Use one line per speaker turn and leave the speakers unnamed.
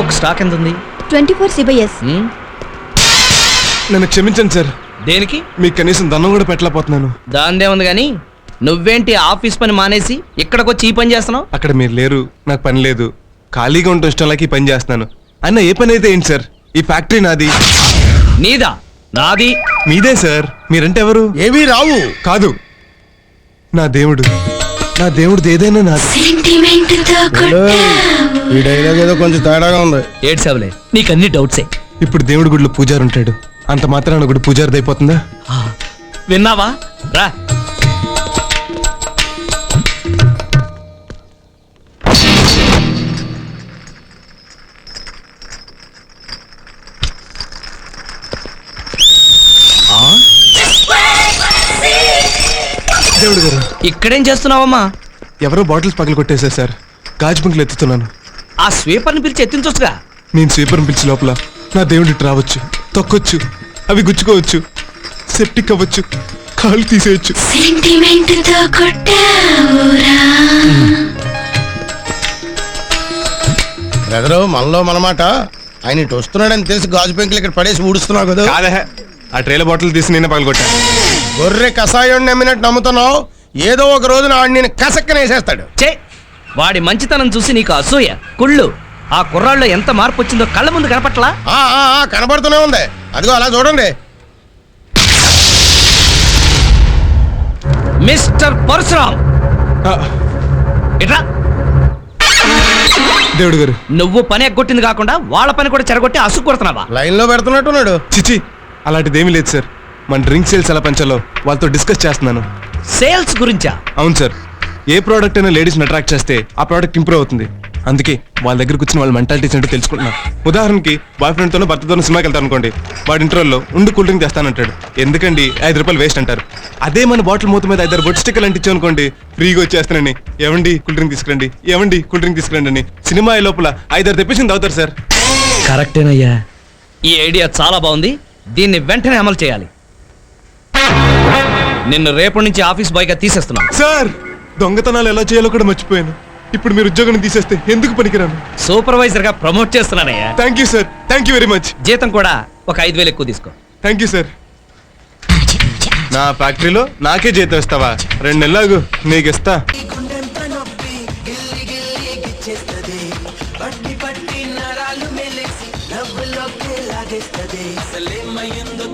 Coke stock ఎంత ఉంది?
24 CBS.
నన్ను క్షమించండి సార్.
దేనికి?
మీకు కనీసం దండం కూడా పెట్టలేకపోతున్నాను.
దాందే ఉంది గాని నువ్వేంటి ఆఫీస్ పని మానేసి ఇక్కడికి వచ్చి ఈ పని చేస్తున్నావు?
అక్కడ మీరు లేరు, నాకు పని లేదు, ఖాళీగా ఉండటం ఇష్టం లేక ఈ పని చేస్తున్నాను. అన్న ఏ పని అయితే ఏంటి సార్? ఈ ఫ్యాక్టరీ నాది.
నీదా? నాది.
మీదే సార్. మీరంటే ఎవరు?
ఏమీ రావు.
కాదు, నా దేవుడు. నా దేవుడిది ఏదైనా నాది.
ఈ డైలాగ్ ఏదో కొంచెం తేడాగా ఉంది.
ఏడ్సావులే, నీకన్ని డౌట్సే.
ఇప్పుడు దేవుడి గుడిలో పూజారి ఉంటాడు, అంత మాత్రాన గుడి పూజారిది అయిపోతుందా?
విన్నావా? రా.
దేవుడు గారు,
ఇక్కడేం చేస్తున్నావమ్మా?
ఎవరో బాటిల్స్ పగలు కొట్టేశారు సార్. గాజు బంకులు ఎత్తుతున్నాను.
ఆ స్వీపర్ని పిలిచి ఎత్తించొచ్చుగా.
నేను స్వీపర్ని పిలిచి లోపల నా దేవుడి ఇటు రావచ్చు, తొక్కొచ్చు, అవి గుచ్చుకోవచ్చు, సెప్టిక్ అవ్వచ్చు, కాళ్ళు తీసేయచ్చు.
బ్రదరు, మనలో మనమాట. ఆయన ఇటు వస్తున్నాడని తెలిసి గాజు పెంకులు ఇక్కడ పడేసి ఊడుస్తున్నావు కదా.
కాదే, ఆ ట్రేల బాటిల్ తీసి నేనే పగలగొట్టా.
గొర్రె కషాయం నమ్మినట్టు నమ్ముతున్నావు. ఏదో ఒక రోజున ఆడు నేను కసక్కనేసేస్తాడు.
చే, వాడి మంచితనం చూసి నీకు అసూయ, కుళ్ళు. ఆ కుర్రాళ్ళలో ఎంత మార్పు వచ్చిందో కళ్ళ ముందు కనపట్లా?
కనబడుతూనే ఉంది. అదిగో అలా చూడండి.
మిస్టర్ పరశురామ్, ఇట్రా.
దేవుడు గారు,
నువ్వు పని ఎగ్గొట్టింది కాకుండా వాళ్ళ పని కూడా చెరగొట్టి అసుకు కొడుతున్నావా?
లైన్ లో పెడుతున్నట్టున్నాడు.
చిచి, అలాంటిదేమీ లేదు సార్. మన డ్రింక్ సేల్స్ ఎలా పెంచాలో వాళ్ళతో డిస్కస్ చేస్తున్నాను.
సేల్స్ గురించా?
అవును సార్. ఏ ప్రోడక్ట్ అయినా లేడీస్ని అట్రాక్ట్ చేస్తే ఆ ప్రోడక్ట్ ఇంప్రూవ్ అవుతుంది. అందుకే వాళ్ళ దగ్గరకు వచ్చిన వాళ్ళ మెంటాలిటీస్ ఏంటో తెలుసుకుంటున్నాను. ఉదాహరణకి బాయ్ ఫ్రెండ్తోనో భర్తతోనో సినిమాకి వెళ్తాను అనుకోండి, వాడి ఇంటర్వెల్లో ఉండి కూల్ డ్రింక్ తెస్తానంటాడు. ఎందుకండి, ₹5 వేస్ట్ అంటారు. అదే మన బాటిల్ మూత మీద 5 బొట్టు స్టిక్కర్లు అంటించాం అనుకోండి, ఫ్రీగా వచ్చేస్తానని, ఏమండి కూల్ డ్రింక్ తీసుకురండి, ఏమండి కూల్ డ్రింక్ తీసుకురండి అని సినిమా లోపల 5 తెప్పించింది అవుతారు సార్.
కరెక్టేనయ్యా, ఈ ఐడియా చాలా బాగుంది. దీన్ని వెంటనే అమలు చేయాలి. నిన్ను రేపటి నుంచి ఆఫీస్ బాయ్ గా తీసేస్తున్నాను.
సార్, దొంగతనాలు ఎలా చేయాలో కూడా మర్చిపోయాను. ఇప్పుడు మీరు ఉద్యోగాన్ని తీసేస్తే ఎందుకు పనికిరాను?
సూపర్వైజర్ గా ప్రమోట్ చేస్తున్నానయ్యా.
Thank you sir, thank you very much.
జీతం కూడా ఒక 5,000 ఎక్కువ తీసుకో.
Thank you sir. నా ఫ్యాక్టరీలో నాకే జీతం ఇస్తావా? 2 నెలలు నీకు ఇస్తా.
పట్టి నరాలు మెలిసి లవ్ లోకి లాగేస్తది. అసలే మయందో